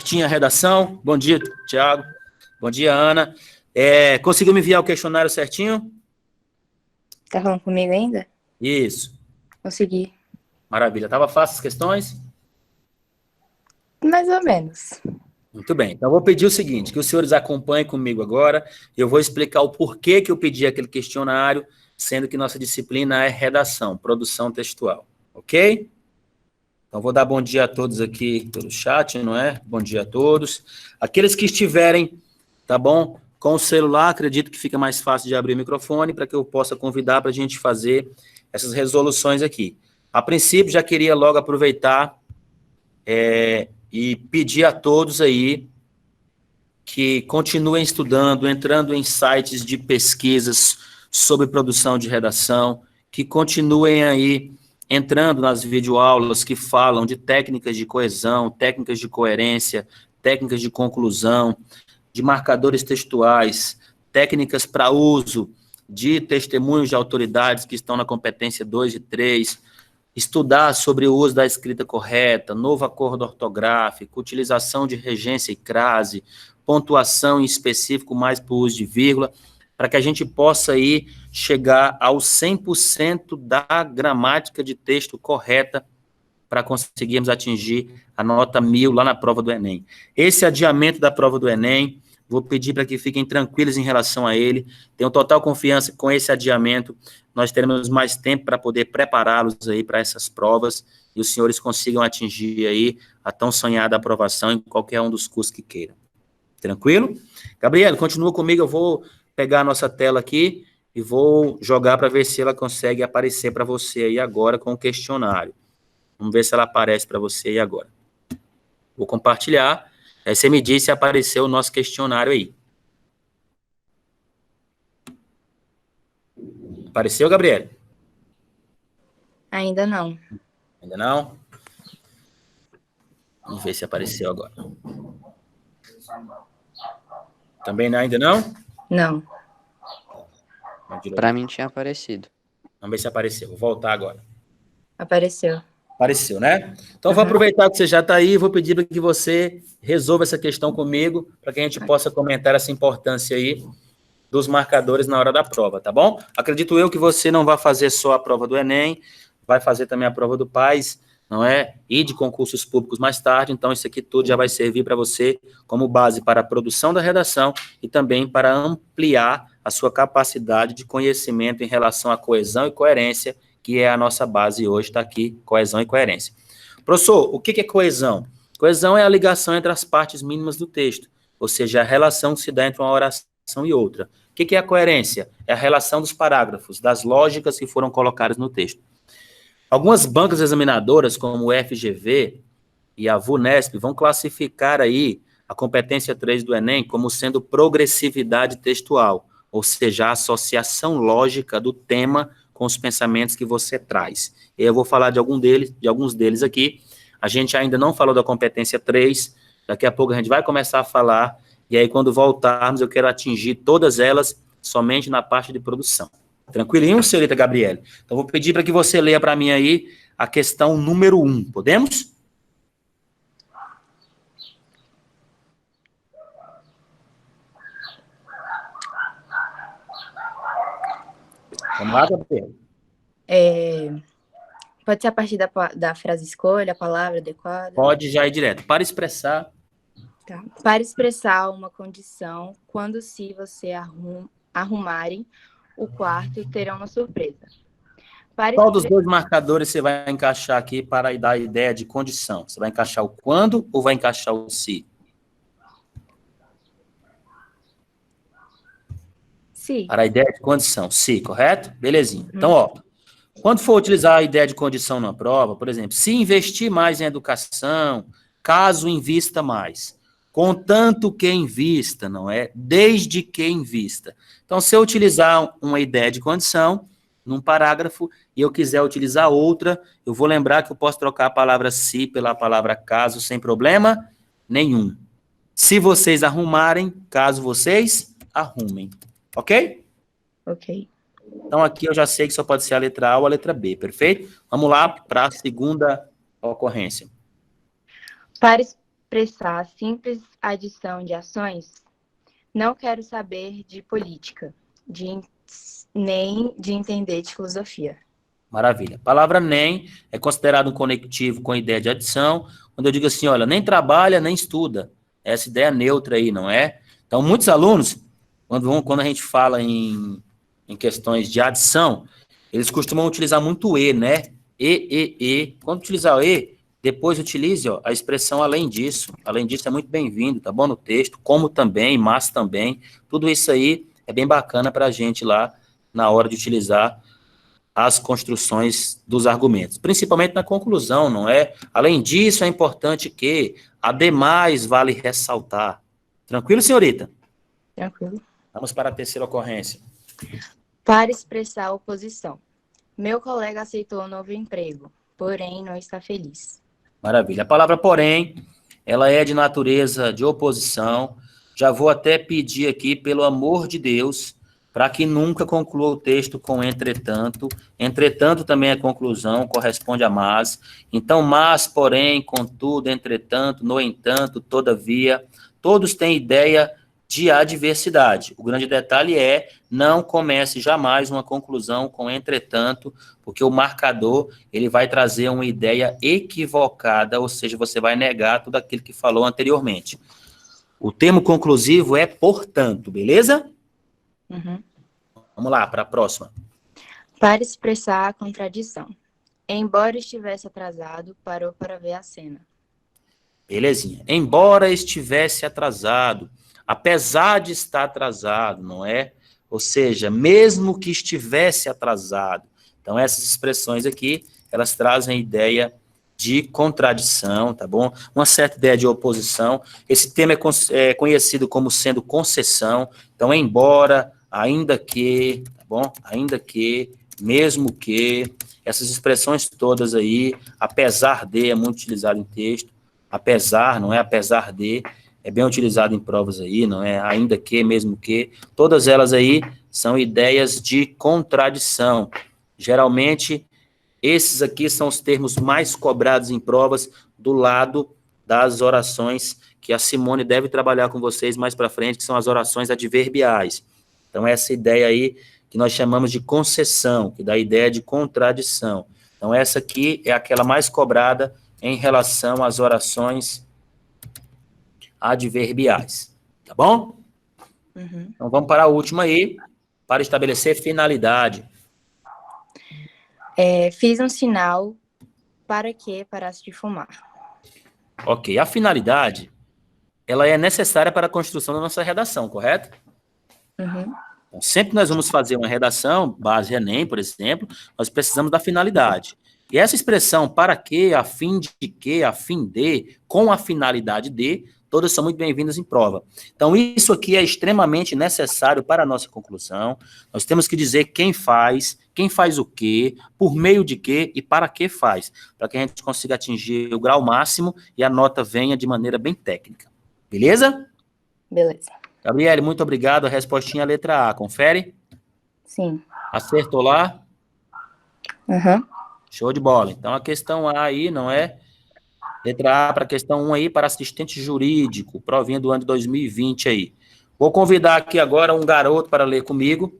certinho a redação? Bom dia, Tiago. Bom dia, Ana. Conseguiu me enviar o questionário certinho? Tá falando comigo ainda? Isso. Consegui. Maravilha. Tava fácil as questões? Mais ou menos. Muito bem. Então, eu vou pedir o seguinte, que os senhores acompanhem comigo agora. Eu vou explicar o porquê que eu pedi aquele questionário, sendo que nossa disciplina é redação, produção textual. Ok? Então, vou dar bom dia a todos aqui pelo chat, não é? Bom dia a todos. Aqueles que estiverem, tá bom? Com o celular, acredito que fica mais fácil de abrir o microfone para que eu possa convidar para a gente fazer essas resoluções aqui. A princípio, já queria logo aproveitar e pedir a todos aí que continuem estudando, entrando em sites de pesquisas sobre produção de redação, que continuem aí entrando nas videoaulas que falam de técnicas de coesão, técnicas de coerência, técnicas de conclusão, de marcadores textuais, técnicas para uso de testemunhos de autoridades que estão na competência 2 e 3, estudar sobre o uso da escrita correta, novo acordo ortográfico, utilização de regência e crase, pontuação em específico mais para o uso de vírgula, para que a gente possa aí chegar ao 100% da gramática de texto correta para conseguirmos atingir a nota 1000 lá na prova do Enem. Esse adiamento da prova do Enem, vou pedir para que fiquem tranquilos em relação a ele, tenho total confiança que com esse adiamento nós teremos mais tempo para poder prepará-los aí para essas provas e os senhores consigam atingir aí a tão sonhada aprovação em qualquer um dos cursos que queiram. Tranquilo? Gabriela, continua comigo, eu vou pegar a nossa tela aqui e vou jogar para ver se ela consegue aparecer para você aí agora com o questionário. Vamos ver se ela aparece para você aí agora. Vou compartilhar. Aí você me diz se apareceu o nosso questionário aí. Apareceu, Gabriela? Ainda não. Ainda não? Vamos ver se apareceu agora. Também não, ainda não? Não. Para mim tinha aparecido. Vamos ver se apareceu. Vou voltar agora. Apareceu. Apareceu, né? Então, vou aproveitar que você já está aí e vou pedir para que você resolva essa questão comigo, para que a gente possa comentar essa importância aí dos marcadores na hora da prova, tá bom? Acredito eu que você não vai fazer só a prova do Enem, vai fazer também a prova do PAS, não é? E de concursos públicos mais tarde, então isso aqui tudo já vai servir para você como base para a produção da redação e também para ampliar a sua capacidade de conhecimento em relação à coesão e coerência, que é a nossa base hoje, está aqui, coesão e coerência. Professor, o que é coesão? Coesão é a ligação entre as partes mínimas do texto, ou seja, a relação que se dá entre uma oração e outra. O que é a coerência? É a relação dos parágrafos, das lógicas que foram colocadas no texto. Algumas bancas examinadoras, como o FGV e a VUNESP, vão classificar aí a competência 3 do Enem como sendo progressividade textual, ou seja, a associação lógica do tema com os pensamentos que você traz. Eu vou falar de alguns deles aqui. A gente ainda não falou da competência 3, daqui a pouco a gente vai começar a falar, e aí quando voltarmos eu quero atingir todas elas somente na parte de produção. Tranquilinho, senhorita Gabriele? Então vou pedir para que você leia para mim aí a questão número 1, podemos? Vamos lá, Gabriele? Pode ser a partir da frase escolha, a palavra adequada? Pode já ir direto. Para expressar... Tá. Para expressar uma condição, quando se você arrumarem o quarto, terão uma surpresa. Qual dos dois marcadores você vai encaixar aqui para dar a ideia de condição? Você vai encaixar o quando ou vai encaixar o se? Se. Para a ideia de condição, se, correto? Belezinha. Então, ó, quando for utilizar a ideia de condição na prova, por exemplo, se investir mais em educação, caso invista mais, contanto que invista, não é? Desde que invista. Então, se eu utilizar uma ideia de condição num parágrafo e eu quiser utilizar outra, eu vou lembrar que eu posso trocar a palavra se pela palavra caso sem problema nenhum. Se vocês arrumarem, caso vocês arrumem. Ok? Ok. Então, aqui eu já sei que só pode ser a letra A ou a letra B, perfeito? Vamos lá para a segunda ocorrência. expressar a simples adição de ações, não quero saber de política, nem de entender de filosofia. Maravilha. A palavra nem é considerado um conectivo com a ideia de adição, quando eu digo assim, olha, nem trabalha, nem estuda. Essa ideia neutra aí, não é? Então, muitos alunos, quando a gente fala em questões de adição, eles costumam utilizar muito o e, né? E. Quando utilizar o e, depois utilize a expressão além disso. Além disso é muito bem-vindo, tá bom? No texto, como também, mas também. Tudo isso aí é bem bacana para a gente lá na hora de utilizar as construções dos argumentos, principalmente na conclusão, não é? Além disso, é importante que, ademais, vale ressaltar. Tranquilo, senhorita? Tranquilo. Vamos para a terceira ocorrência. Para expressar oposição. Meu colega aceitou um novo emprego, porém não está feliz. Maravilha. A palavra porém, ela é de natureza de oposição. Já vou até pedir aqui, pelo amor de Deus, para que nunca conclua o texto com entretanto. Entretanto também é conclusão, corresponde a mas. Então, mas, porém, contudo, entretanto, no entanto, todavia, todos têm ideia de adversidade. O grande detalhe é, não comece jamais uma conclusão com entretanto, porque o marcador, ele vai trazer uma ideia equivocada, ou seja, você vai negar tudo aquilo que falou anteriormente. O termo conclusivo é portanto, beleza? Uhum. Vamos lá, para a próxima. Para expressar a contradição. Embora estivesse atrasado, parou para ver a cena. Belezinha. Embora estivesse atrasado, apesar de estar atrasado, não é? Ou seja, mesmo que estivesse atrasado. Então, essas expressões aqui, elas trazem a ideia de contradição, tá bom? Uma certa ideia de oposição. Esse termo é conhecido como sendo concessão. Então, embora, ainda que, tá bom? Ainda que, mesmo que, essas expressões todas aí, apesar de, é muito utilizado em texto. Apesar, não é? Apesar de, é bem utilizado em provas aí, não é? Ainda que, mesmo que, todas elas aí são ideias de contradição. Geralmente, esses aqui são os termos mais cobrados em provas do lado das orações que a Simone deve trabalhar com vocês mais para frente, que são as orações adverbiais. Então, essa ideia aí que nós chamamos de concessão, que dá a ideia de contradição. Então, essa aqui é aquela mais cobrada em relação às orações adverbiais. Tá bom? Uhum. Então, vamos para a última aí, para estabelecer finalidade. Fiz um sinal para que parasse de fumar. Ok, a finalidade, ela é necessária para a construção da nossa redação, correto? Uhum. Então, sempre que nós vamos fazer uma redação, base Enem, por exemplo, nós precisamos da finalidade. E essa expressão para que, a fim de, a fim de, com a finalidade de, todas são muito bem-vindas em prova. Então, isso aqui é extremamente necessário para a nossa conclusão. Nós temos que dizer quem faz o quê, por meio de quê e para que faz, para que a gente consiga atingir o grau máximo e a nota venha de maneira bem técnica. Beleza? Beleza. Gabriele, muito obrigado. A respostinha é a letra A. Confere? Sim. Acertou lá? Uhum. Show de bola. Então, a questão A aí, não é? Letra A para a questão 1 aí, para assistente jurídico, provinha do ano de 2020 aí. Vou convidar aqui agora um garoto para ler comigo,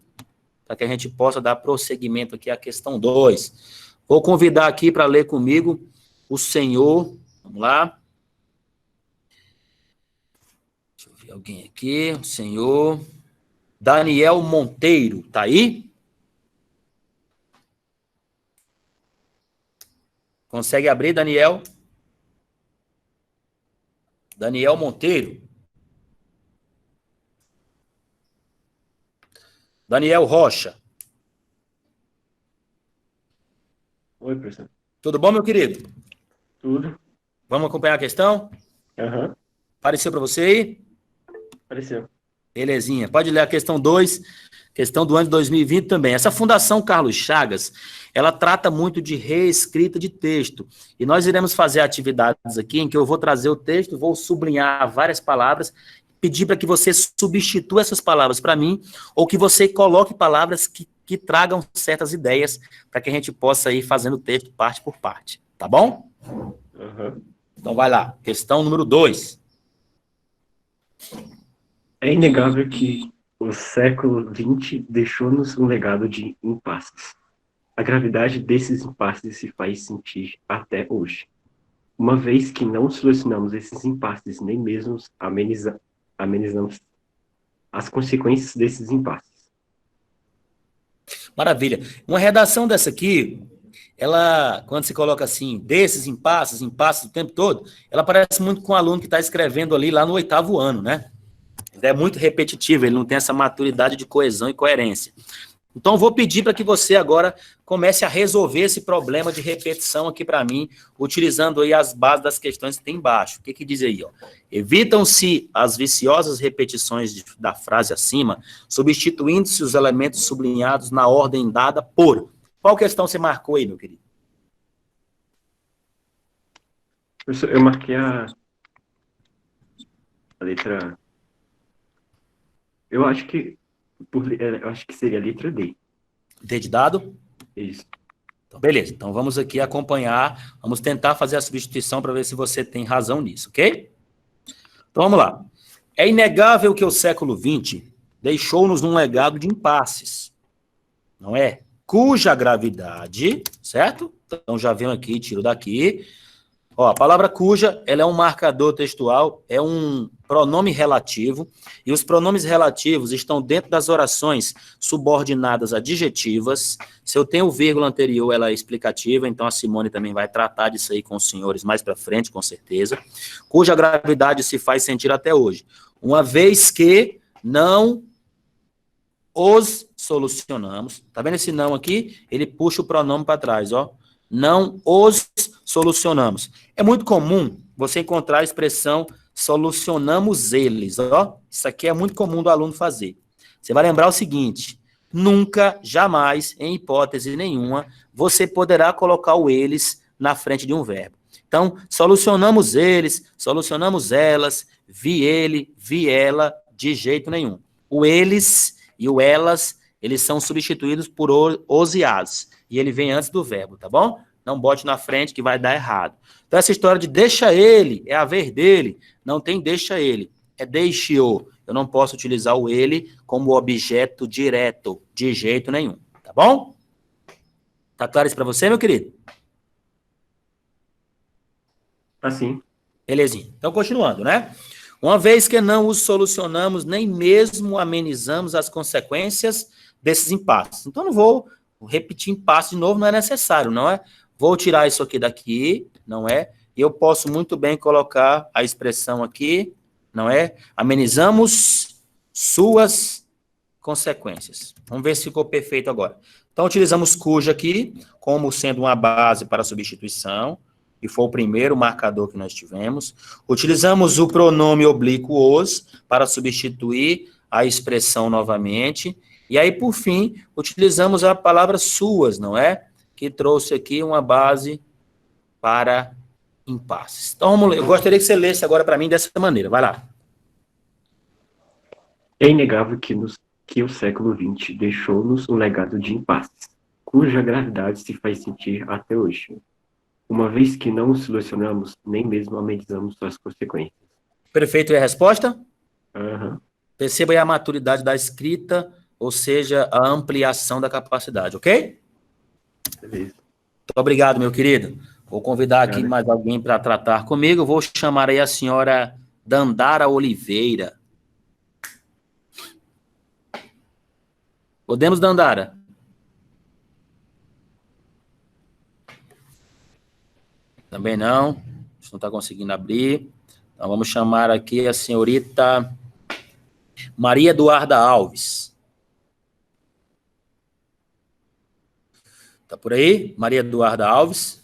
para que a gente possa dar prosseguimento aqui à questão 2. Vou convidar aqui para ler comigo o senhor, vamos lá. Deixa eu ver alguém aqui, o senhor Daniel Monteiro, tá aí? Consegue abrir, Daniel? Daniel Monteiro. Daniel Rocha. Oi, professor. Tudo bom, meu querido? Tudo? Vamos acompanhar a questão? Aham. Apareceu para você aí? Apareceu. Belezinha. Pode ler a questão 2, questão do ano de 2020 também. Essa Fundação Carlos Chagas, ela trata muito de reescrita de texto. E nós iremos fazer atividades aqui em que eu vou trazer o texto, vou sublinhar várias palavras, pedir para que você substitua essas palavras para mim, ou que você coloque palavras que tragam certas ideias, para que a gente possa ir fazendo o texto parte por parte. Tá bom? Aham. Então vai lá, questão número 2. É inegável que o século XX deixou-nos um legado de impasses. A gravidade desses impasses se faz sentir até hoje. Uma vez que não solucionamos esses impasses, nem mesmo amenizamos as consequências desses impasses. Maravilha. Uma redação dessa aqui, ela, quando se coloca assim, desses impasses o tempo todo, ela parece muito com o aluno que está escrevendo ali lá no 8º ano, né? Ele é muito repetitivo, ele não tem essa maturidade de coesão e coerência. Então, eu vou pedir para que você agora comece a resolver esse problema de repetição aqui para mim, utilizando aí as bases das questões que tem embaixo. O que que diz aí? Ó? Evitam-se as viciosas repetições da frase acima, substituindo-se os elementos sublinhados na ordem dada por... Qual questão você marcou aí, meu querido? Professor, eu marquei a letra... Eu acho que seria a letra D. D de dado? Isso. Então, beleza. Então, vamos aqui acompanhar, vamos tentar fazer a substituição para ver se você tem razão nisso, ok? Então, vamos lá. É inegável que o século XX deixou-nos um legado de impasses, não é? Cuja gravidade, certo? Então, já venho aqui, tiro daqui. Ó, a palavra cuja, ela é um marcador textual, é um pronome relativo, e os pronomes relativos estão dentro das orações subordinadas adjetivas. Se eu tenho vírgula anterior, ela é explicativa, então a Simone também vai tratar disso aí com os senhores mais para frente, com certeza. Cuja gravidade se faz sentir até hoje. Uma vez que não os solucionamos, tá vendo esse não aqui? Ele puxa o pronome para trás, ó. Não os solucionamos. É muito comum você encontrar a expressão solucionamos eles, ó. Isso aqui é muito comum do aluno fazer. Você vai lembrar o seguinte, nunca, jamais, em hipótese nenhuma, você poderá colocar o eles na frente de um verbo. Então, solucionamos eles, solucionamos elas, vi ele, vi ela, de jeito nenhum. O eles e o elas, eles são substituídos por os e as. E ele vem antes do verbo, tá bom? Não bote na frente que vai dar errado. Então, essa história de deixa ele, é haver dele, não tem deixa ele, é deixe-o. Eu não posso utilizar o ele como objeto direto, de jeito nenhum, tá bom? Tá claro isso para você, meu querido? Assim. Belezinha. Então, continuando, né? Uma vez que não os solucionamos, nem mesmo amenizamos as consequências desses impasses. Então, não vou repetir impasse de novo, não é necessário, não é? Vou tirar isso aqui daqui, não é? E eu posso muito bem colocar a expressão aqui, não é? Amenizamos suas consequências. Vamos ver se ficou perfeito agora. Então, utilizamos cuja aqui como sendo uma base para substituição, e foi o primeiro marcador que nós tivemos. Utilizamos o pronome oblíquo os para substituir a expressão novamente. E aí, por fim, utilizamos a palavra suas, não é? Que trouxe aqui uma base para impasses. Então, vamos ler. Eu gostaria que você lesse agora para mim dessa maneira. Vai lá. É inegável que o século XX deixou-nos um legado de impasses, cuja gravidade se faz sentir até hoje. Uma vez que não os solucionamos, nem mesmo amenizamos suas consequências. Perfeito, é a resposta? Uhum. Perceba aí a maturidade da escrita, ou seja, a ampliação da capacidade, ok? Beleza. Muito obrigado, meu querido. Vou convidar aqui mais alguém para tratar comigo. Vou chamar aí a senhora Dandara Oliveira. Podemos, Dandara? Também não. A gente não está conseguindo abrir. Então, vamos chamar aqui a senhorita Maria Eduarda Alves. Está por aí? Maria Eduarda Alves.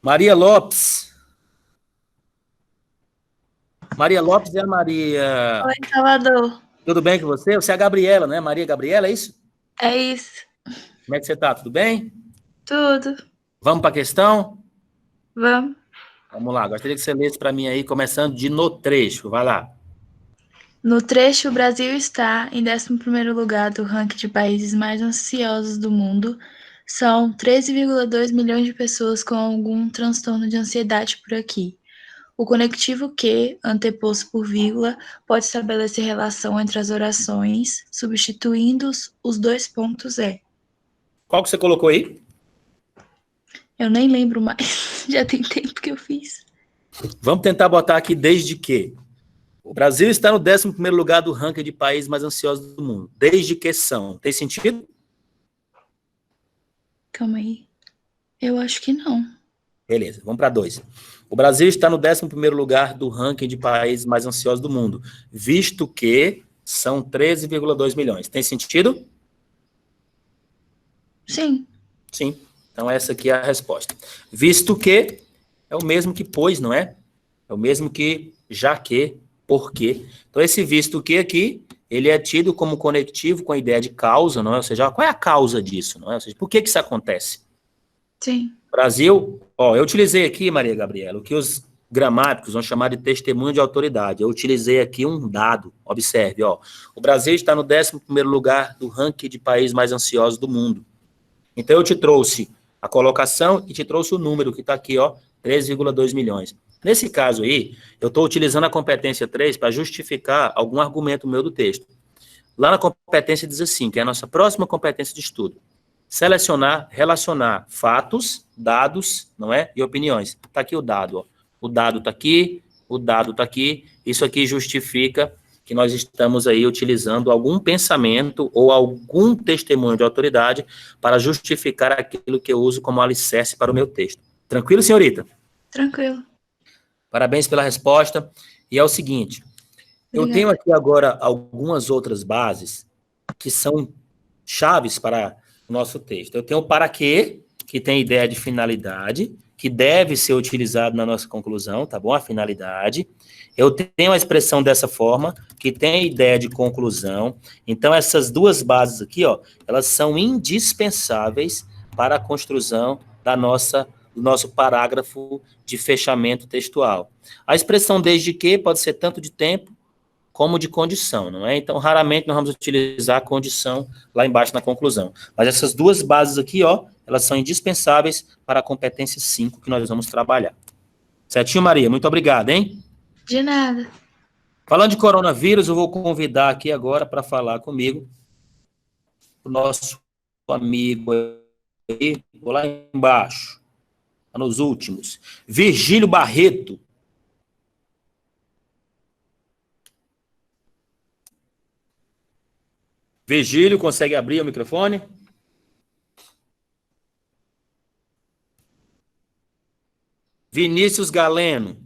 Maria Lopes. Maria Lopes é a Maria... Oi, Salvador. Tudo bem com você? Você é a Gabriela, né? Maria Gabriela, é isso? É isso. Como é que você está? Tudo bem? Tudo. Vamos para a questão? Vamos. Vamos lá. Gostaria que você lesse para mim aí, começando de no trecho. Vai lá. No trecho, o Brasil está em 11º lugar do ranking de países mais ansiosos do mundo. São 13,2 milhões de pessoas com algum transtorno de ansiedade por aqui. O conectivo que, anteposto por vírgula, pode estabelecer relação entre as orações, substituindo os dois pontos é. Qual que você colocou aí? Eu nem lembro mais, já tem tempo que eu fiz. Vamos tentar botar aqui desde que. O Brasil está no 11º lugar do ranking de países mais ansiosos do mundo. Desde que são. Tem sentido? Calma aí. Eu acho que não. Beleza, vamos para 2. O Brasil está no 11º lugar do ranking de países mais ansiosos do mundo, visto que são 13,2 milhões. Tem sentido? Sim. Sim. Então essa aqui é a resposta. Visto que é o mesmo que pois, não é? É o mesmo que já que, porque. Então esse visto que aqui, ele é tido como conectivo com a ideia de causa, não é? Ou seja, qual é a causa disso, não é? Ou seja, por que isso acontece? Sim. Brasil, ó, eu utilizei aqui, Maria Gabriela, o que os gramáticos vão chamar de testemunho de autoridade. Eu utilizei aqui um dado, observe, ó. O Brasil está no 11º lugar do ranking de países mais ansiosos do mundo. Então eu te trouxe a colocação e te trouxe o número que está aqui, ó, 3,2 milhões. Nesse caso aí, eu estou utilizando a competência 3 para justificar algum argumento meu do texto. Lá na competência diz assim, que é a nossa próxima competência de estudo. Selecionar, relacionar fatos, dados, não é? E opiniões. Está aqui o dado, ó. O dado está aqui, o dado está aqui. Isso aqui justifica que nós estamos aí utilizando algum pensamento ou algum testemunho de autoridade para justificar aquilo que eu uso como alicerce para o meu texto. Tranquilo, senhorita? Tranquilo. Parabéns pela resposta. E é o seguinte, eu tenho aqui agora algumas outras bases que são chaves para o nosso texto. Eu tenho o para quê, que tem ideia de finalidade, que deve ser utilizado na nossa conclusão, tá bom? A finalidade. Eu tenho a expressão dessa forma, que tem ideia de conclusão. Então, essas duas bases aqui, ó, elas são indispensáveis para a construção do nosso parágrafo de fechamento textual. A expressão desde que pode ser tanto de tempo como de condição, não é? Então, raramente nós vamos utilizar a condição lá embaixo na conclusão. Mas essas duas bases aqui, ó, elas são indispensáveis para a competência 5 que nós vamos trabalhar. Certinho, Maria? Muito obrigado, hein? De nada. Falando de coronavírus, eu vou convidar aqui agora para falar comigo o nosso amigo aí, vou lá embaixo, nos últimos, Virgílio Barreto. Virgílio, consegue abrir o microfone? Vinícius Galeno.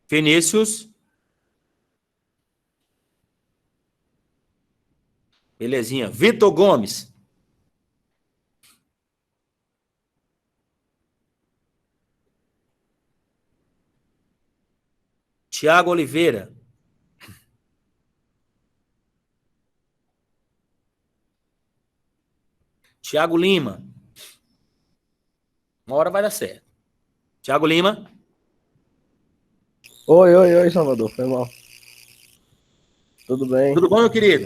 Vinícius. Belezinha. Vitor Gomes. Tiago Oliveira. Tiago Lima. Uma hora vai dar certo. Tiago Lima. Oi, Salvador, foi mal. Tudo bem? Tudo bom, meu querido?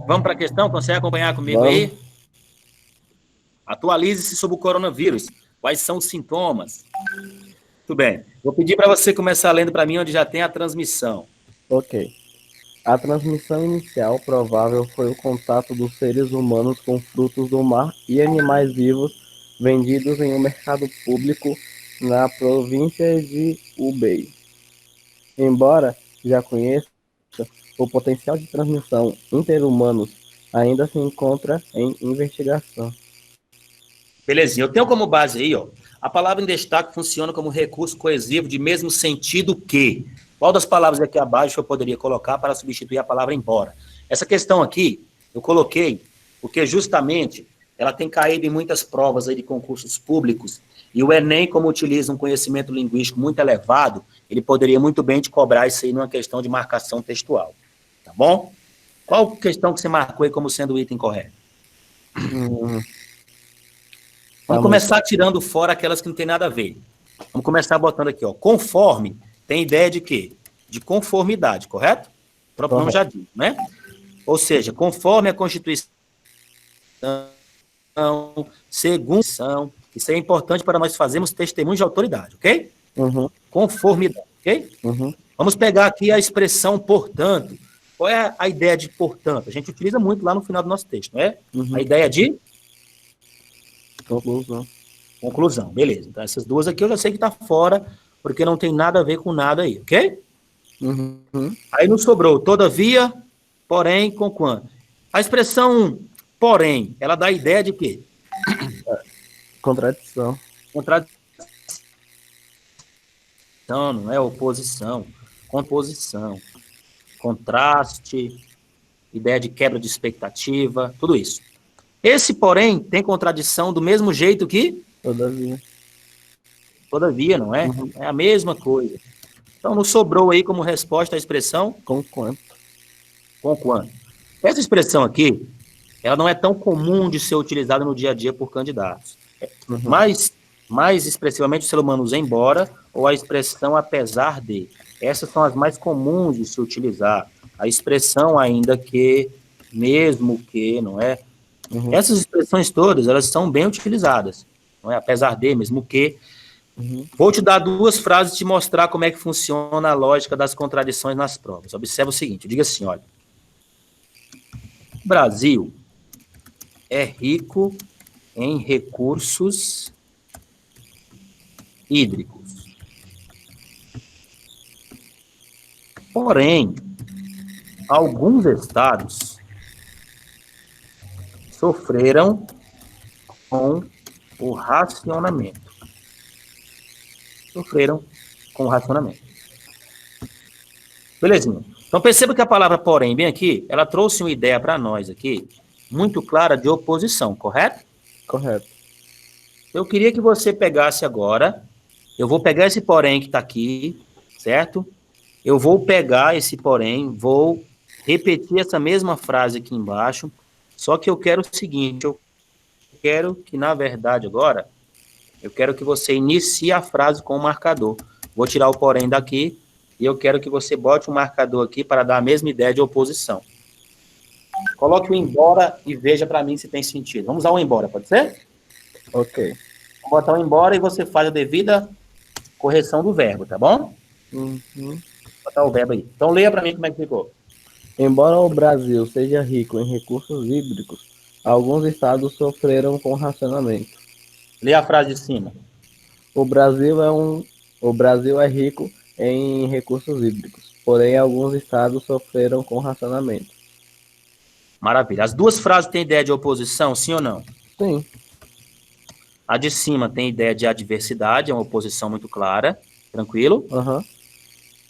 Vamos para a questão? Consegue acompanhar comigo Vamos. aí? Atualize-se sobre o coronavírus. Quais são os sintomas? Tudo bem. Vou pedir para você começar lendo para mim onde já tem a transmissão. Ok. A transmissão inicial provável foi o contato dos seres humanos com frutos do mar e animais vivos vendidos em um mercado público na província de Hubei. Embora já conheça, o potencial de transmissão interhumanos ainda se encontra em investigação. Belezinha. Eu tenho como base aí, ó, a palavra em destaque funciona como recurso coesivo de mesmo sentido que. Qual das palavras aqui abaixo eu poderia colocar para substituir a palavra embora? Essa questão aqui, eu coloquei porque justamente ela tem caído em muitas provas aí de concursos públicos e o Enem, como utiliza um conhecimento linguístico muito elevado, ele poderia muito bem te cobrar isso aí numa questão de marcação textual. Tá bom? Qual questão que você marcou aí como sendo o item correto? Vamos começar tirando fora aquelas que não tem nada a ver. Vamos começar botando aqui, ó. Conforme tem ideia de quê? De conformidade, correto? O próprio nome já diz, né? Ou seja, conforme a Constituição, segundo, isso é importante para nós fazermos testemunho de autoridade, ok? Uhum. Conformidade, ok? Uhum. Vamos pegar aqui a expressão portanto. Qual é a ideia de portanto? A gente utiliza muito lá no final do nosso texto, não é? Uhum. A ideia de Conclusão. conclusão, beleza. Então essas duas aqui eu já sei que tá fora, porque não tem nada a ver com nada aí, ok? Uhum. Aí não sobrou, todavia, porém, conquanto. A expressão porém, ela dá a ideia de quê? Contradição. Contradição, não é oposição. Composição, contraste, ideia de quebra de expectativa, tudo isso. Esse, porém, tem contradição do mesmo jeito que Todavia. todavia, não é? Uhum. É a mesma coisa. Então, não sobrou aí como resposta a expressão Conquanto. conquanto. Essa expressão aqui, ela não é tão comum de ser utilizada no dia a dia por candidatos. Uhum. Mais expressivamente, o ser humano usa embora ou a expressão apesar de. Essas são as mais comuns de se utilizar. A expressão ainda que, mesmo que, não é? Uhum. Essas expressões todas, elas são bem utilizadas. Não é? Apesar de, mesmo que. Uhum. Vou te dar duas frases e te mostrar como é que funciona a lógica das contradições nas provas. Observa o seguinte, diga assim, olha. O Brasil é rico em recursos hídricos. Porém, alguns estados sofreram com o racionamento. Sofreram com o racionamento. Belezinha. Então perceba que a palavra porém, bem aqui, ela trouxe uma ideia para nós aqui, muito clara de oposição, correto? Correto. Eu queria que você pegasse agora, eu vou pegar esse porém que está aqui, certo? Eu vou pegar esse porém, vou repetir essa mesma frase aqui embaixo, só que eu quero o seguinte, eu quero que, na verdade, agora, eu quero que você inicie a frase com o marcador. Vou tirar o porém daqui e eu quero que você bote um marcador aqui para dar a mesma ideia de oposição. Coloque o embora e veja para mim se tem sentido. Vamos usar o embora, pode ser? Ok. Vou botar o embora e você faz a devida correção do verbo, tá bom? Uhum. Vou botar o verbo aí. Então leia para mim como é que ficou. Embora o Brasil seja rico em recursos hídricos, alguns estados sofreram com racionamento. Leia a frase de cima. O Brasil é rico em recursos hídricos, porém alguns estados sofreram com racionamento. Maravilha. As duas frases têm ideia de oposição, sim ou não? Sim. A de cima tem ideia de adversidade, é uma oposição muito clara, tranquilo? Uhum.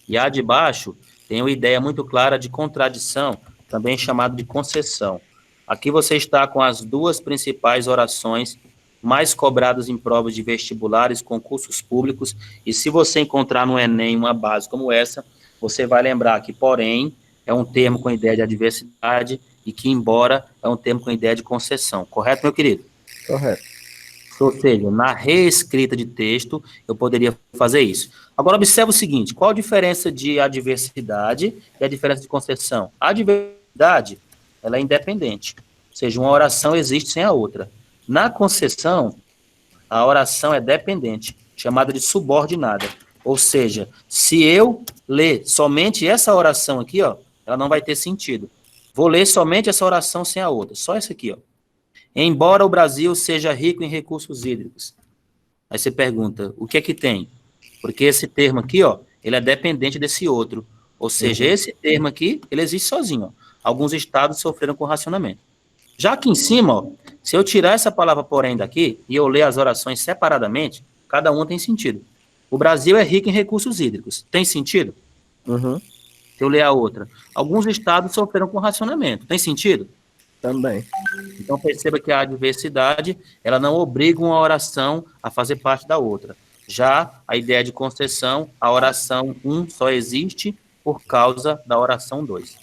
E a de baixo tem uma ideia muito clara de contradição, também chamado de concessão. Aqui você está com as duas principais orações mais cobradas em provas de vestibulares, concursos públicos, e se você encontrar no Enem uma base como essa, você vai lembrar que, porém, é um termo com ideia de adversidade e que, embora, é um termo com ideia de concessão. Correto, meu querido? Correto. Ou seja, na reescrita de texto, eu poderia fazer isso. Agora, observe o seguinte, qual a diferença de adversidade e a diferença de concessão? A adversidade, ela é independente, ou seja, uma oração existe sem a outra. Na concessão, a oração é dependente, chamada de subordinada. Ou seja, se eu ler somente essa oração aqui, ó, ela não vai ter sentido. Vou ler somente essa oração sem a outra, só essa aqui, ó. Embora o Brasil seja rico em recursos hídricos. Aí você pergunta, o que é que tem? Porque esse termo aqui, ó, ele é dependente desse outro. Ou seja, esse termo aqui, ele existe sozinho. Ó. Alguns estados sofreram com racionamento. Já aqui em cima, ó, se eu tirar essa palavra porém daqui e eu ler as orações separadamente, cada uma tem sentido. O Brasil é rico em recursos hídricos. Tem sentido? Uhum. Se eu ler a outra. Alguns estados sofreram com racionamento. Tem sentido? Também. Então perceba que a adversidade, ela não obriga uma oração a fazer parte da outra. Já a ideia de concessão, a oração 1 só existe por causa da oração 2.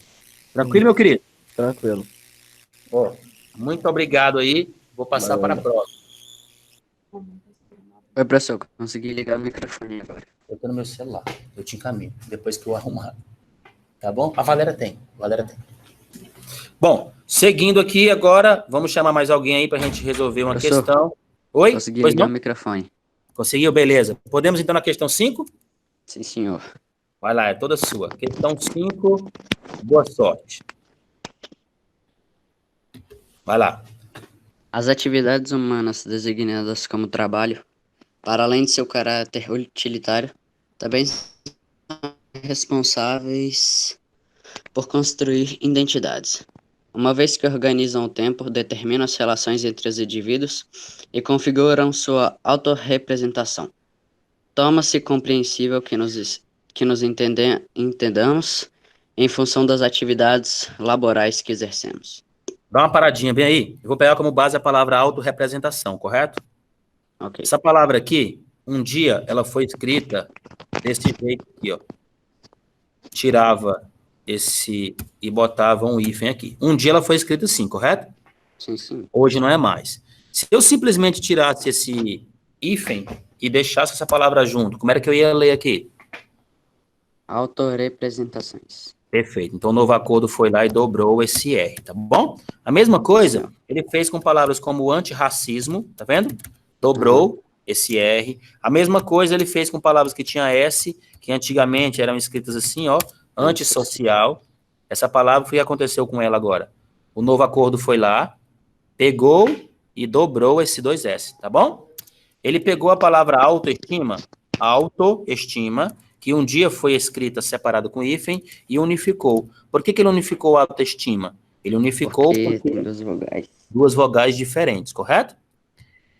Tranquilo, meu querido? Tranquilo. Muito obrigado aí. Vou passar para a próxima. Oi, professor, consegui ligar o microfone agora. Eu tô no meu celular. Eu te encaminho, depois que eu arrumar. Tá bom? A Valéria tem. Bom, seguindo aqui agora, vamos chamar mais alguém aí pra gente resolver uma Professor, questão. Oi? Consegui Pois ligar o não? microfone. Conseguiu? Beleza. Podemos então na questão 5? Sim, senhor. Vai lá, é toda sua. Questão 5, boa sorte. Vai lá. As atividades humanas designadas como trabalho, para além de seu caráter utilitário, também são responsáveis por construir identidades, uma vez que organizam o tempo, determinam as relações entre os indivíduos e configuram sua autorrepresentação. Toma-se compreensível que nos entendamos em função das atividades laborais que exercemos. Dá uma paradinha bem aí. Eu vou pegar como base a palavra autorrepresentação, correto? Ok. Essa palavra aqui, um dia, ela foi escrita desse jeito aqui, ó. Tirava esse e botava um hífen aqui. Um dia ela foi escrita assim, correto? Sim, sim. Hoje não é mais. Se eu simplesmente tirasse esse hífen e deixasse essa palavra junto, como era que eu ia ler aqui? Autorrepresentações. Perfeito. Então, o novo acordo foi lá e dobrou esse R, tá bom? A mesma coisa, ele fez com palavras como antirracismo, tá vendo? Dobrou esse R. A mesma coisa ele fez com palavras que tinha S, que antigamente eram escritas assim, ó, antissocial. Essa palavra, o que aconteceu com ela agora? O novo acordo foi lá, pegou e dobrou esse 2S, tá bom? Ele pegou a palavra autoestima, que um dia foi escrita separada com hífen e unificou. Por que ele unificou a autoestima? Ele unificou Porque tem duas vogais. duas vogais diferentes, correto?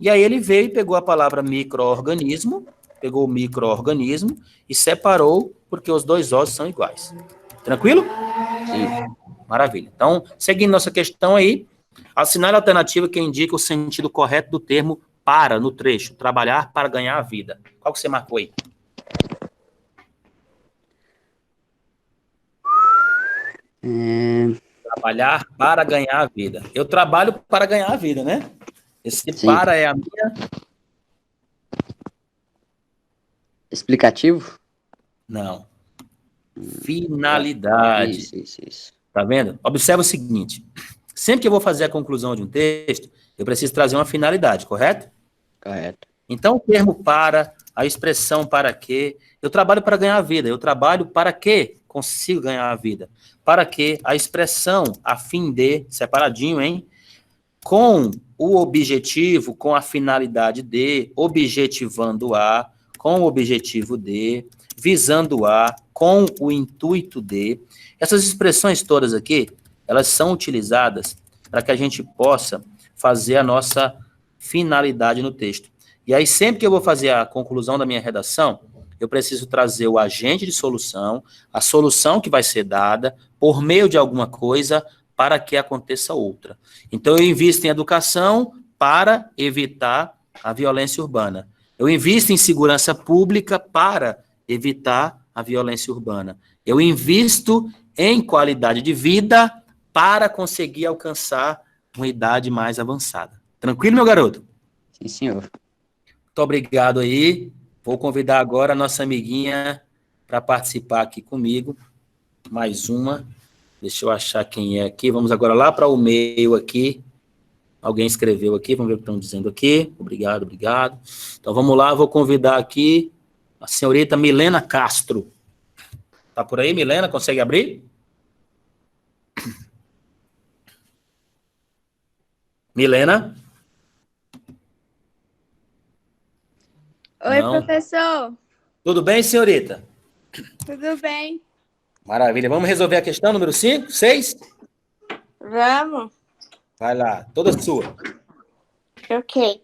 E aí ele veio e pegou a palavra micro-organismo, pegou o micro-organismo e separou porque os dois ossos são iguais. Tranquilo? Sim. Maravilha. Então, seguindo nossa questão aí, assinale a alternativa que indica o sentido correto do termo para no trecho, trabalhar para ganhar a vida. Qual que você marcou aí? Trabalhar para ganhar a vida. Eu trabalho para ganhar a vida, né? Esse Sim. para é a minha... Explicativo? Não. Finalidade. Isso. Tá vendo? Observa o seguinte. Sempre que eu vou fazer a conclusão de um texto, eu preciso trazer uma finalidade, correto? Correto. Então, o termo para, a expressão para quê, eu trabalho para ganhar a vida. Eu trabalho para que consigo ganhar a vida. Para que a expressão a fim de, separadinho, hein? Com o objetivo, com a finalidade de, objetivando a, com o objetivo de, visando a, com o intuito de. Essas expressões todas aqui, elas são utilizadas para que a gente possa fazer a nossa finalidade no texto. E aí, sempre que eu vou fazer a conclusão da minha redação, eu preciso trazer o agente de solução, a solução que vai ser dada, por meio de alguma coisa, para que aconteça outra. Então, eu invisto em educação para evitar a violência urbana. Eu invisto em segurança pública para evitar a violência urbana. Eu invisto em qualidade de vida para conseguir alcançar uma idade mais avançada. Tranquilo, meu garoto? Sim, senhor. Muito obrigado aí. Vou convidar agora a nossa amiguinha para participar aqui comigo. Mais uma. Deixa eu achar quem é aqui. Vamos agora lá para o meio aqui. Alguém escreveu aqui, vamos ver o que estão dizendo aqui. Obrigado. Então vamos lá, vou convidar aqui a senhorita Milena Castro. Tá por aí, Milena? Consegue abrir? Milena? Oi, Não. professor. Tudo bem, senhorita? Tudo bem? Maravilha. Vamos resolver a questão número 5, 6? Vamos. Vai lá, toda sua. Ok.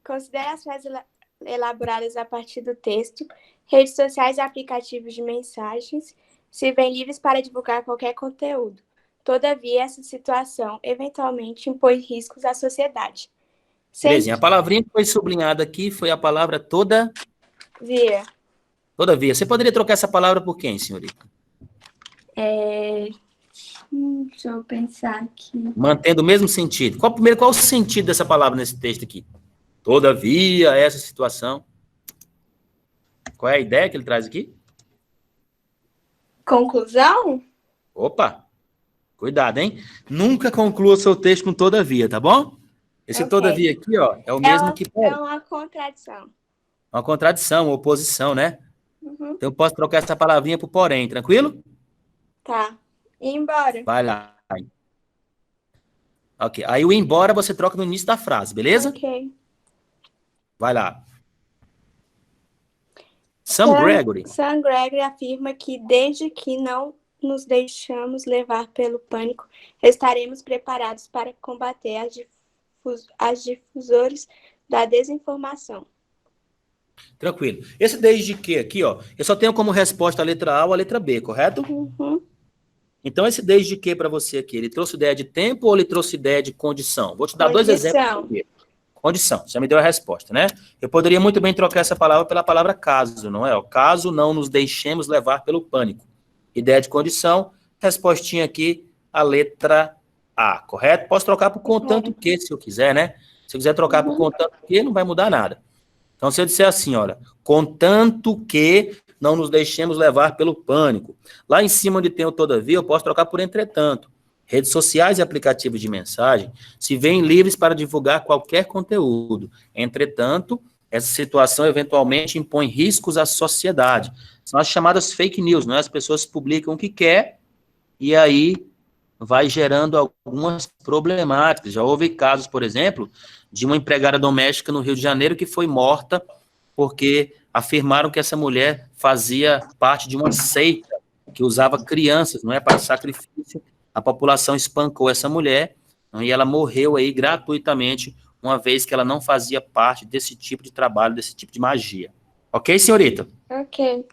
Considere as frases elaboradas a partir do texto. Redes sociais e aplicativos de mensagens se veem livres para divulgar qualquer conteúdo. Todavia, essa situação eventualmente impõe riscos à sociedade. Belezinha. A palavrinha que foi sublinhada aqui foi a palavra todavia. Todavia. Você poderia trocar essa palavra por quem, senhorita? Deixa eu pensar aqui. Mantendo o mesmo sentido. Qual o sentido dessa palavra nesse texto aqui? Todavia, essa situação. Qual é a ideia que ele traz aqui? Conclusão? Opa, cuidado, hein? Nunca conclua seu texto com todavia, tá bom? Esse Ok. todavia aqui, ó, é o mesmo que É uma contradição. uma contradição, uma oposição, né? Uhum. Então eu posso trocar essa palavrinha por porém, tranquilo? Tá. E embora. Vai lá. Ok. Aí o embora você troca no início da frase, beleza? Ok. Vai lá. Sam Gregory. Sam Gregory afirma que desde que não nos deixamos levar pelo pânico, estaremos preparados para combater as difusores da desinformação. Tranquilo. Esse desde que aqui, ó, eu só tenho como resposta a letra A ou a letra B, correto? Uhum. Então esse desde que para você aqui, ele trouxe ideia de tempo ou ele trouxe ideia de condição? Vou te dar dois exemplos. Condição, você me deu a resposta, né? Eu poderia muito bem trocar essa palavra pela palavra caso, não é? Caso não nos deixemos levar pelo pânico. Ideia de condição, respostinha aqui, a letra A, correto? Posso trocar por contanto que, se eu quiser, né? Se eu quiser trocar por contanto que, não vai mudar nada. Então, se eu disser assim, olha, contanto que não nos deixemos levar pelo pânico. Lá em cima onde tem o todavia, eu posso trocar por entretanto. Redes sociais e aplicativos de mensagem se veem livres para divulgar qualquer conteúdo. Entretanto, essa situação eventualmente impõe riscos à sociedade. São as chamadas fake news, não é? As pessoas publicam o que quer e aí vai gerando algumas problemáticas. Já houve casos, por exemplo, de uma empregada doméstica no Rio de Janeiro que foi morta porque afirmaram que essa mulher fazia parte de uma seita que usava crianças, não é, para sacrifício. A população espancou essa mulher e ela morreu aí gratuitamente, uma vez que ela não fazia parte desse tipo de trabalho, desse tipo de magia. Ok, senhorita? Ok.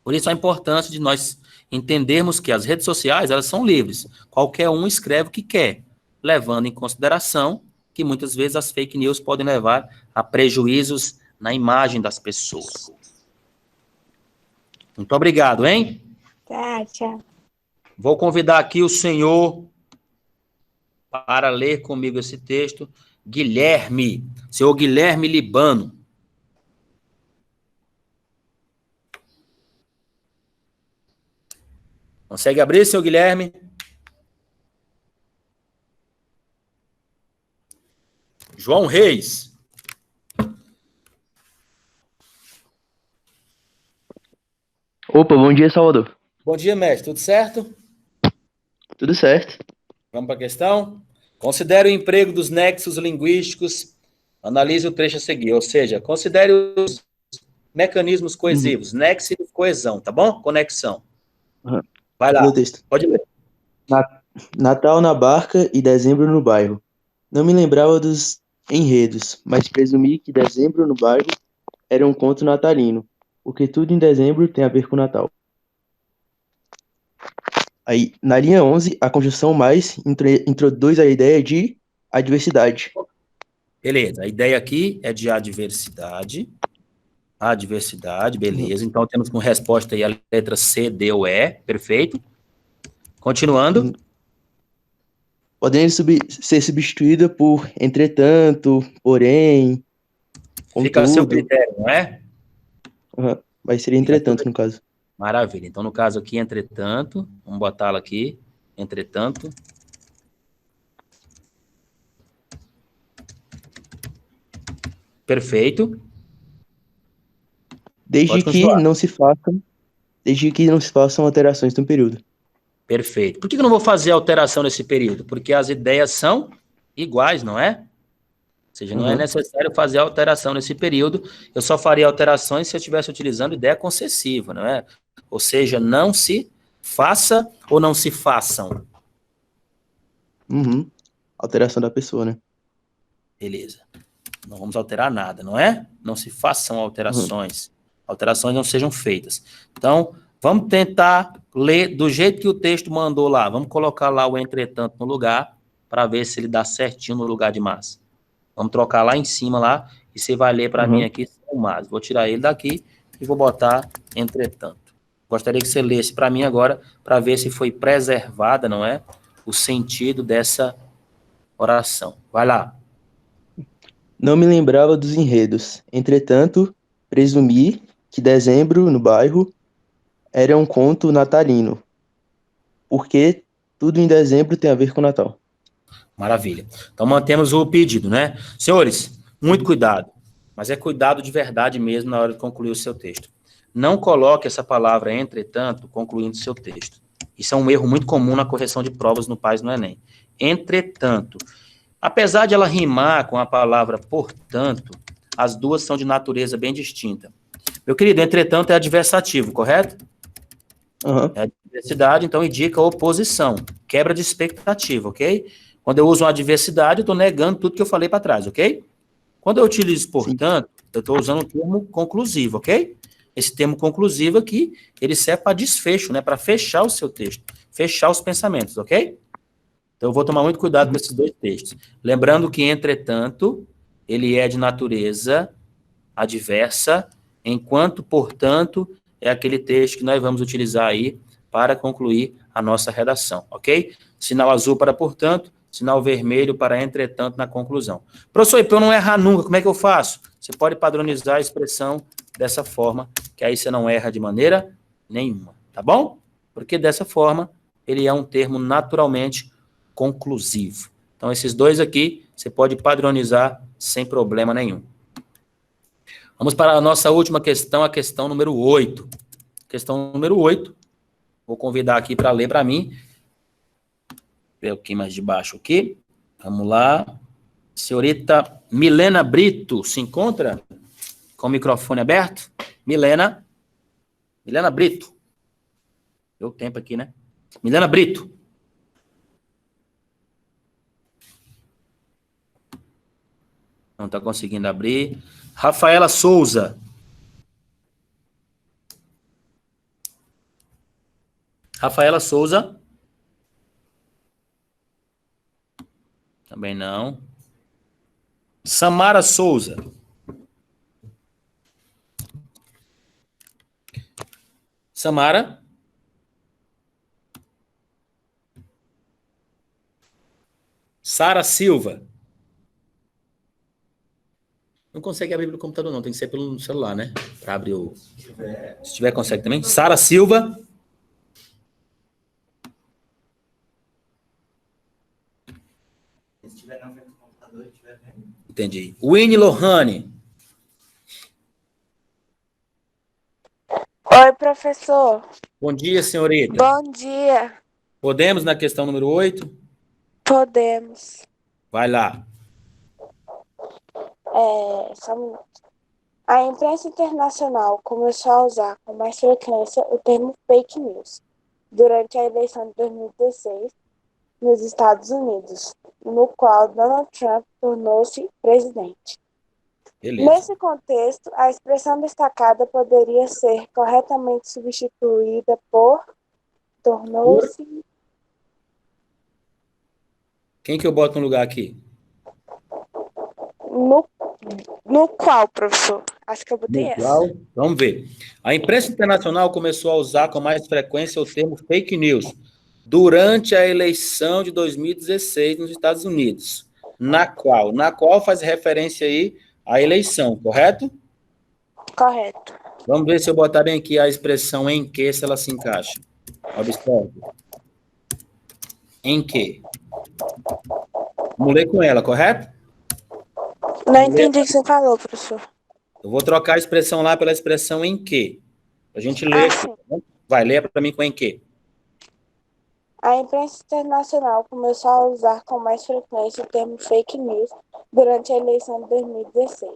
Por isso a importância de nós entendermos que as redes sociais, elas são livres. Qualquer um escreve o que quer, levando em consideração que muitas vezes as fake news podem levar a prejuízos na imagem das pessoas. Muito obrigado, hein? Tá, tchau. Vou convidar aqui o senhor para ler comigo esse texto. Guilherme, senhor Guilherme Libano. Consegue abrir, senhor Guilherme? João Reis. Opa, bom dia, Salvador. Bom dia, mestre. Tudo certo? Tudo certo. Vamos para a questão? Considere o emprego dos nexos linguísticos. Analise o trecho a seguir. Ou seja, considere os mecanismos coesivos. Nexo e coesão, tá bom? Conexão. Uhum. Vai lá. Pode ler. Natal na barca e dezembro no bairro. Não me lembrava dos enredos, mas presumi que dezembro no bairro era um conto natalino, porque tudo em dezembro tem a ver com Natal. Aí, na linha 11, a conjunção mais introduz a ideia de adversidade. Beleza, a ideia aqui é de adversidade. Adversidade, beleza. Então, temos como resposta aí a letra C, D ou E, perfeito. Continuando. Podendo ser substituída por entretanto, porém, contudo. Fica a seu critério, não é? Uhum. Mas seria entretanto, no caso. Maravilha. Então, no caso aqui, entretanto, vamos botá-la aqui, entretanto. Perfeito. Desde que não se façam alterações no período. Perfeito. Por que eu não vou fazer alteração nesse período? Porque as ideias são iguais, não é? Ou seja, não é necessário fazer alteração nesse período. Eu só faria alterações se eu estivesse utilizando ideia concessiva, não é? Ou seja, não se faça ou não se façam. Alteração da pessoa, né? Beleza. Não vamos alterar nada, não é? Não se façam alterações. Alterações não sejam feitas. Então, vamos tentar ler do jeito que o texto mandou lá. Vamos colocar lá o entretanto no lugar, para ver se ele dá certinho no lugar de mas. Vamos trocar lá em cima, lá, e você vai ler para mim aqui o mas. Vou tirar ele daqui e vou botar entretanto. Gostaria que você lesse para mim agora, para ver se foi preservada, não é? O sentido dessa oração. Vai lá. Não me lembrava dos enredos. Entretanto, presumi que dezembro no bairro era um conto natalino, porque tudo em dezembro tem a ver com Natal. Maravilha. Então, mantemos o pedido, né? Senhores, muito cuidado, mas é cuidado de verdade mesmo na hora de concluir o seu texto. Não coloque essa palavra, entretanto, concluindo o seu texto. Isso é um erro muito comum na correção de provas no PAS e no Enem. Entretanto, apesar de ela rimar com a palavra portanto, as duas são de natureza bem distinta. Meu querido, entretanto é adversativo, correto? Aham. É adversidade, então indica oposição, quebra de expectativa, ok? Quando eu uso uma adversidade, eu estou negando tudo que eu falei para trás, ok? Quando eu utilizo portanto, eu estou usando um termo conclusivo, ok? Esse termo conclusivo aqui, ele serve para desfecho, né? Para fechar o seu texto, fechar os pensamentos, ok? Então eu vou tomar muito cuidado com esses dois textos. Lembrando que, entretanto, ele é de natureza adversa, enquanto, portanto, é aquele texto que nós vamos utilizar aí para concluir a nossa redação, ok? Sinal azul para portanto, sinal vermelho para entretanto na conclusão. Professor, e para eu não errar nunca, como é que eu faço? Você pode padronizar a expressão dessa forma, que aí você não erra de maneira nenhuma, tá bom? Porque dessa forma, ele é um termo naturalmente conclusivo. Então, esses dois aqui, você pode padronizar sem problema nenhum. Vamos para a nossa última questão, a questão número 8. Questão número 8. Vou convidar aqui para ler para mim. Ver aqui mais de baixo aqui. Vamos lá. Senhorita Milena Brito, se encontra com o microfone aberto? Milena Brito. Deu tempo aqui, né? Milena Brito. Não está conseguindo abrir. Rafaela Souza. Rafaela Souza. Também não. Samara Souza. Samara. Sara Silva. Não consegue abrir pelo computador, não. Tem que ser pelo celular, né? Para abrir o... Se tiver, consegue também. Sara Silva. Se tiver na frente do computador, tiver vendo. Entendi. Winnie Lohane. Oi, professor. Bom dia, senhorita. Bom dia. Podemos na questão número 8? Podemos. Vai lá. Só um minuto. A imprensa internacional começou a usar com mais frequência o termo fake news durante a eleição de 2016 nos Estados Unidos, no qual Donald Trump tornou-se presidente. Beleza. Nesse contexto, a expressão destacada poderia ser corretamente substituída por tornou-se... Quem que eu boto no lugar aqui? No qual, professor? Acho que eu botei essa. Qual? Vamos ver. A imprensa internacional começou a usar com mais frequência o termo fake news durante a eleição de 2016 nos Estados Unidos. Na qual faz referência aí à eleição, correto? Correto. Vamos ver se eu botar bem aqui a expressão em que, se ela se encaixa. Observe. Em que? Vamos ler com ela, correto? Não entendi o que você falou, professor. Eu vou trocar a expressão lá pela expressão em que. A gente lê. Vai, lê para mim com em que. A imprensa internacional começou a usar com mais frequência o termo fake news durante a eleição de 2016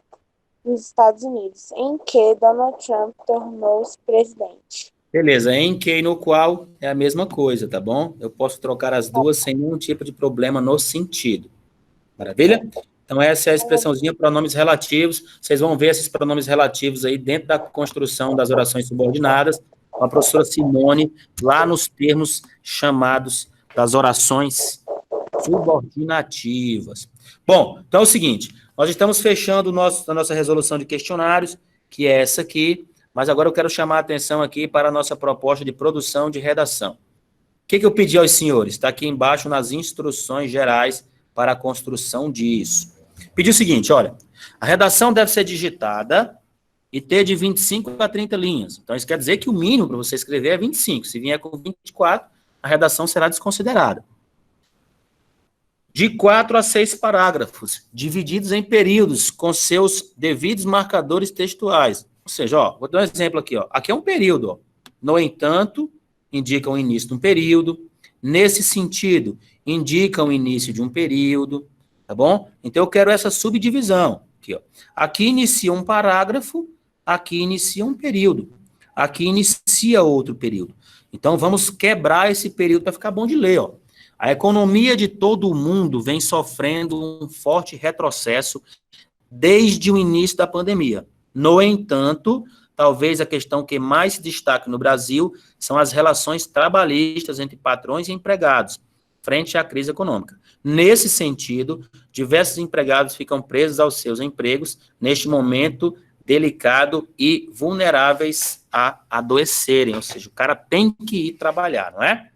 nos Estados Unidos, em que Donald Trump tornou-se presidente. Beleza, em que e no qual é a mesma coisa, tá bom? Eu posso trocar as duas sem nenhum tipo de problema no sentido. Maravilha? Então, essa é a expressãozinha pronomes relativos. Vocês vão ver esses pronomes relativos aí dentro da construção das orações subordinadas, com a professora Simone, lá nos termos chamados das orações subordinativas. Bom, então é o seguinte, nós estamos fechando a nossa resolução de questionários, que é essa aqui, mas agora eu quero chamar a atenção aqui para a nossa proposta de produção de redação. O que eu pedi aos senhores? Está aqui embaixo nas instruções gerais para a construção disso. Pedi o seguinte, olha, A redação deve ser digitada e ter de 25 a 30 linhas. Então, isso quer dizer que o mínimo para você escrever é 25. Se vier com 24, a redação será desconsiderada. De 4 a 6 parágrafos, divididos em períodos, com seus devidos marcadores textuais. Ou seja, ó, vou dar um exemplo aqui. Ó. Aqui é um período. Ó. No entanto, indica o início de um período. Nesse sentido, indica o início de um período. Tá bom? Então, eu quero essa subdivisão. Aqui, ó. Aqui inicia um parágrafo, aqui inicia um período. Aqui inicia outro período. Então, vamos quebrar esse período para ficar bom de ler, ó. A economia de todo o mundo vem sofrendo um forte retrocesso desde o início da pandemia. No entanto, talvez a questão que mais se destaca no Brasil são as relações trabalhistas entre patrões e empregados, frente à crise econômica. Nesse sentido, diversos empregados ficam presos aos seus empregos neste momento delicado e vulneráveis a adoecerem, ou seja, o cara tem que ir trabalhar, não é?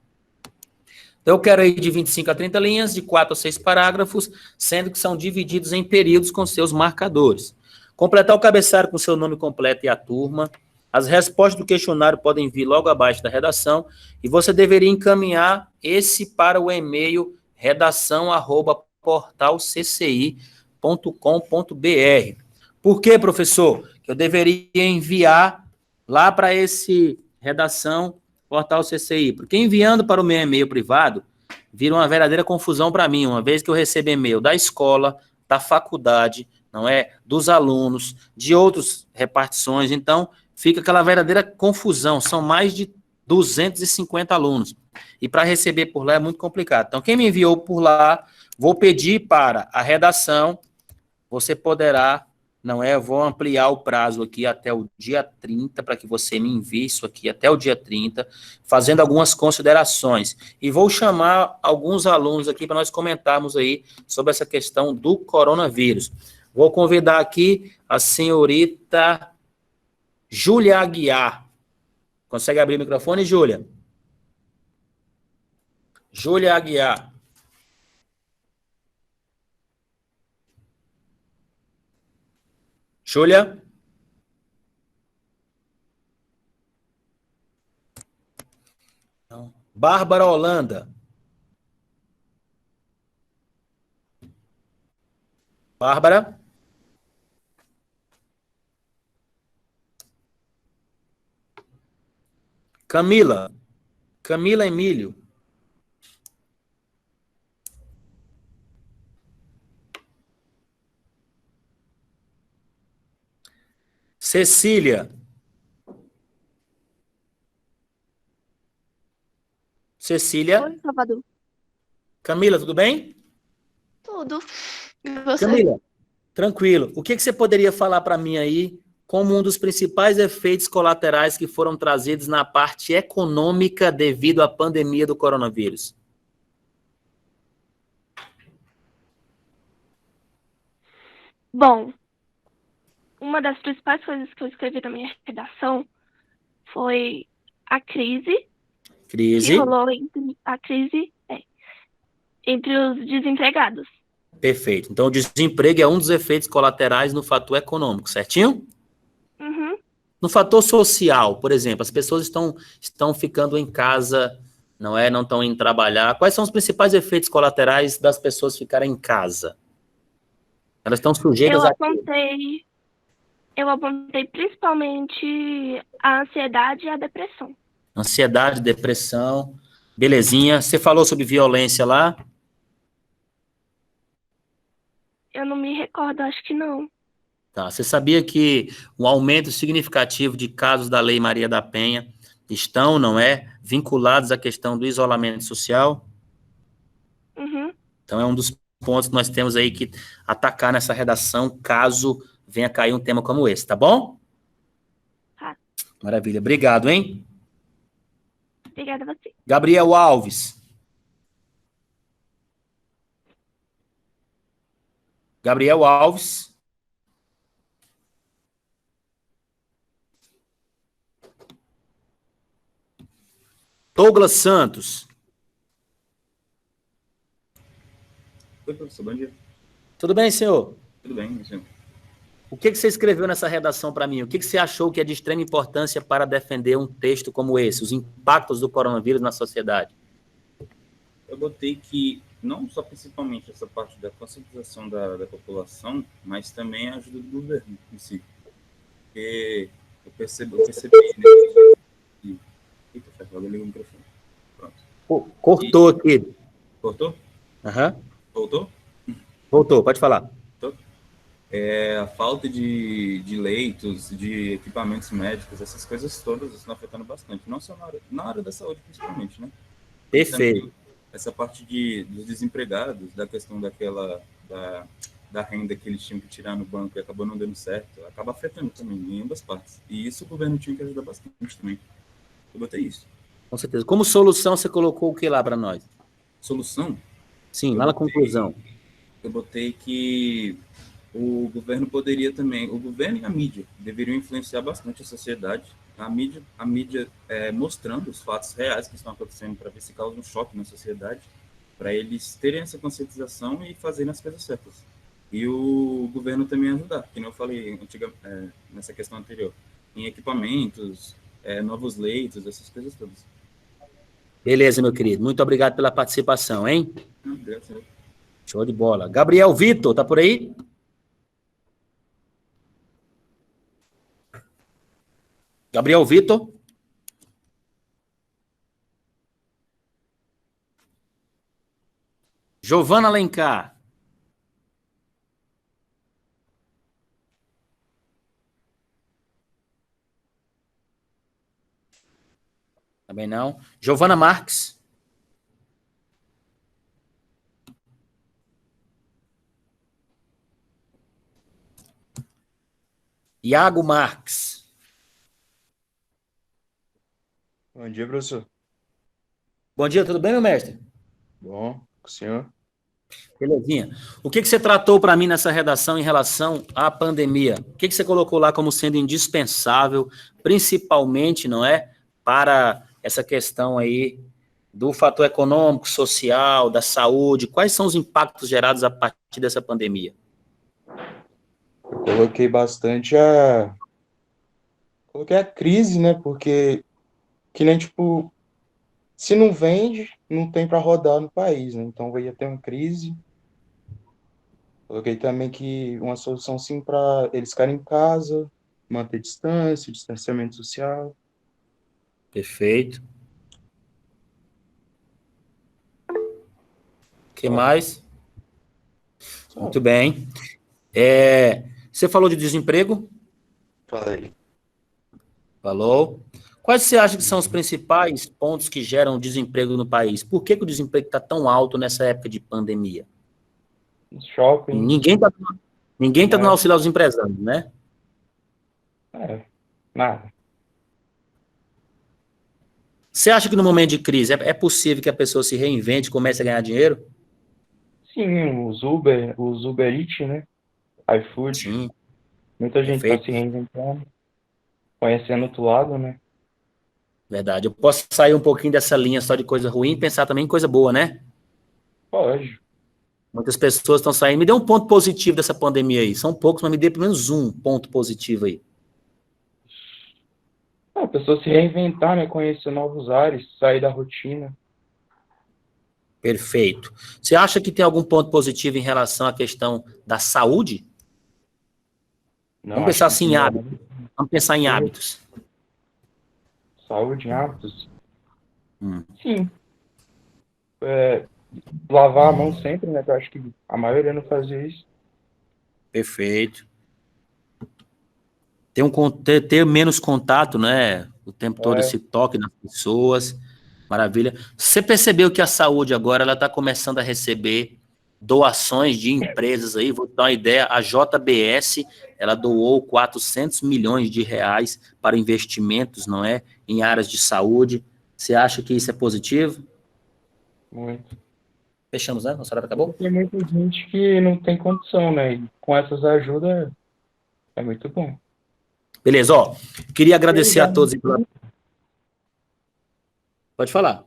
Então, eu quero aí de 25 a 30 linhas, de 4 a 6 parágrafos, sendo que são divididos em períodos com seus marcadores. Completar o cabeçalho com seu nome completo e a turma. As respostas do questionário podem vir logo abaixo da redação e você deveria encaminhar esse para o e-mail redação@portalcci.com.br. Por quê, professor? Que eu deveria enviar lá para esse redação Portal CCI, porque enviando para o meu e-mail privado, vira uma verdadeira confusão para mim, uma vez que eu recebo e-mail da escola, da faculdade, não é, dos alunos, de outras repartições, então fica aquela verdadeira confusão, são mais de 250 alunos, e para receber por lá é muito complicado. Então, quem me enviou por lá, vou pedir para a redação, você poderá, não é, eu vou ampliar o prazo aqui até o dia 30, para que você me envie isso aqui até o dia 30, fazendo algumas considerações. E vou chamar alguns alunos aqui para nós comentarmos aí sobre essa questão do coronavírus. Vou convidar aqui a senhorita Júlia Aguiar. Consegue abrir o microfone, Júlia? Júlia Aguiar. Júlia? Bárbara Holanda. Bárbara? Camila. Camila Emílio. Cecília. Cecília. Oi, Salvador. Camila, tudo bem? Tudo. E você? Camila, tranquilo. O que você poderia falar para mim aí como um dos principais efeitos colaterais que foram trazidos na parte econômica devido à pandemia do coronavírus? Bom, uma das principais coisas que eu escrevi na minha redação foi a crise que Crise. rolou entre os desempregados. Perfeito. Então, o desemprego é um dos efeitos colaterais no fator econômico, certinho? Uhum. No fator social, por exemplo, as pessoas estão ficando em casa, não é? Não estão indo trabalhar. Quais são os principais efeitos colaterais das pessoas ficarem em casa? Elas estão sujeitas a... Eu apontei principalmente a ansiedade e a depressão. Ansiedade, depressão, belezinha. Você falou sobre violência lá? Eu não me recordo, acho que não. Tá. Você sabia que um aumento significativo de casos da Lei Maria da Penha estão, não é, vinculados à questão do isolamento social? Uhum. Então, é um dos pontos que nós temos aí que atacar nessa redação, caso venha cair um tema como esse, tá bom? Tá. Maravilha. Obrigado, hein? Obrigada a você. Gabriel Alves. Gabriel Alves. Douglas Santos. Oi, professor, bom dia. Tudo bem, senhor? Tudo bem, senhor? O que você escreveu nessa redação para mim? O que você achou que é de extrema importância para defender um texto como esse, os impactos do coronavírus na sociedade? Eu botei que, não só principalmente essa parte da conscientização da população, mas também a ajuda do governo em si. Porque eu percebi Eita, eu liguei o microfone. Pronto. Cortou aqui. Cortou? Aham. Voltou? Voltou, pode falar. A falta de leitos, de equipamentos médicos, essas coisas todas estão afetando bastante, não só na área da saúde, principalmente, né? Perfeito. Também essa parte dos desempregados, da questão da renda que eles tinham que tirar no banco e acabou não dando certo, acaba afetando também em ambas partes. E isso o governo tinha que ajudar bastante também. Eu botei isso. Com certeza. Como solução, você colocou o que lá para nós? Solução? Sim, lá na conclusão. Eu botei que o governo poderia também, o governo e a mídia deveriam influenciar bastante a sociedade, a mídia mostrando os fatos reais que estão acontecendo para ver se causa um choque na sociedade, para eles terem essa conscientização e fazerem as coisas certas. E o governo também ajudar, que nem eu falei nessa questão anterior, em equipamentos, novos leitos, essas coisas todas. Beleza, meu querido. Muito obrigado pela participação, hein? Obrigado. Show de bola. Gabriel Vitor, tá por aí? Gabriel Vitor? Giovana Alencar. Também não. Giovana Marques. Iago Marques. Bom dia, professor. Bom dia, tudo bem, meu mestre? Bom, com o senhor? Belezinha. O que você tratou para mim nessa redação em relação à pandemia? O que você colocou lá como sendo indispensável, principalmente, não é, para essa questão aí do fator econômico, social, da saúde? Quais são os impactos gerados a partir dessa pandemia? Eu coloquei bastante Coloquei a crise, né? Porque, que nem, tipo, se não vende, não tem para rodar no país, né? Então, ia ter uma crise. Coloquei também que uma solução, sim, para eles ficarem em casa, manter distância, distanciamento social. Perfeito. O que mais? Muito bem. Você falou de desemprego? Falei. Falou. Quais você acha que são os principais pontos que geram desemprego no país? Por que o desemprego está tão alto nessa época de pandemia? Shopping. Ninguém tá dando auxílio aos empresários, né? Nada. Você acha que no momento de crise é possível que a pessoa se reinvente e comece a ganhar dinheiro? Sim, os Uber Eats, né? iFood. Sim. Muita gente está Perfeito. se reinventando, conhecendo outro lado, né? Verdade. Eu posso sair um pouquinho dessa linha só de coisa ruim e pensar também em coisa boa, né? Pode. Muitas pessoas estão saindo. Me dê um ponto positivo dessa pandemia aí. São poucos, mas me dê pelo menos um ponto positivo aí. A pessoa se reinventar, né? Conhecer novos ares, sair da rotina. Perfeito. Você acha que tem algum ponto positivo em relação à questão da saúde? Não, Vamos pensar acho que assim em não. hábitos. Vamos pensar em hábitos. Saúde, hábitos. Hum. Sim. Lavar a mão sempre, né? Que eu acho que a maioria não fazia isso. Perfeito. Ter menos contato, né? O tempo todo esse toque nas pessoas. Maravilha. Você percebeu que a saúde agora ela está começando a receber doações de empresas aí? Vou dar uma ideia. A JBS ela doou 400 milhões de reais para investimentos, não é, em áreas de saúde. Você acha que isso é positivo? Muito. Fechamos, né? Nossa hora acabou? Tem muita gente que não tem condição, né? E com essas ajudas é muito bom. Beleza, ó. Queria agradecer a todos. Pode falar.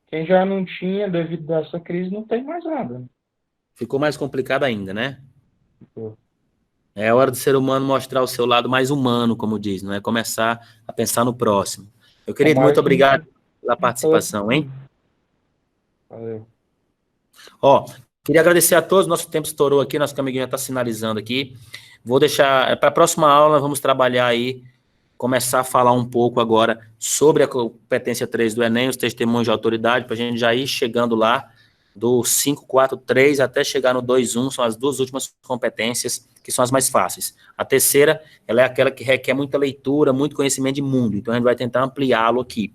Quem já não tinha, devido a essa crise, não tem mais nada. Né? Ficou mais complicado ainda, né? Ficou. É hora do ser humano mostrar o seu lado mais humano, como diz, não é? Começar a pensar no próximo. Meu querido, Tomara muito que obrigado pela todos. participação, hein? Valeu. Ó, queria agradecer a todos, nosso tempo estourou aqui, nosso amiguinho já está sinalizando aqui. Vou deixar, para a próxima aula, vamos trabalhar aí, começar a falar um pouco agora sobre a competência 3 do Enem, os testemunhos de autoridade, para a gente já ir chegando lá, do 5, 4, 3 até chegar no 2, 1, são as duas últimas competências, que são as mais fáceis. A terceira, ela é aquela que requer muita leitura, muito conhecimento de mundo, então a gente vai tentar ampliá-lo aqui.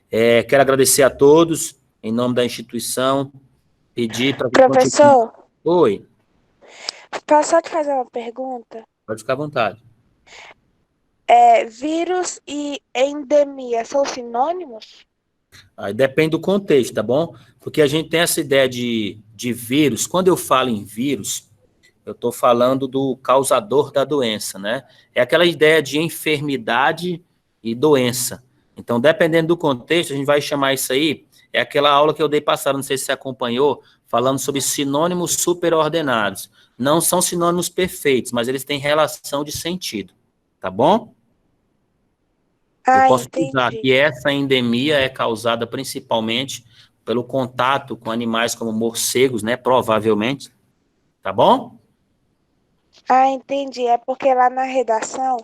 Quero agradecer a todos, em nome da instituição, pedir para que continue. Professor, Oi, posso só te fazer uma pergunta? pode ficar à vontade. Vírus e endemia são sinônimos? Aí depende do contexto, tá bom? Porque a gente tem essa ideia de vírus. Quando eu falo em vírus, eu estou falando do causador da doença, né? É aquela ideia de enfermidade e doença. Então, dependendo do contexto, a gente vai chamar isso aí, é aquela aula que eu dei passada, não sei se você acompanhou, falando sobre sinônimos superordenados. Não são sinônimos perfeitos, mas eles têm relação de sentido, tá bom? Eu posso usar Entendi. que essa endemia é causada principalmente pelo contato com animais como morcegos, né? Provavelmente. Tá bom? Entendi. É porque lá na redação,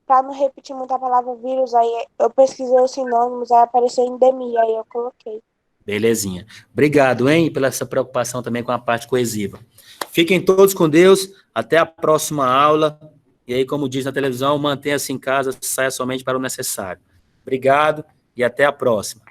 para não repetir muito a palavra vírus, aí eu pesquisei os sinônimos, aí apareceu endemia, aí eu coloquei. Belezinha. Obrigado, hein, pela essa preocupação também com a parte coesiva. Fiquem todos com Deus. Até a próxima aula. E aí, como diz na televisão, mantenha-se em casa, saia somente para o necessário. Obrigado e até a próxima.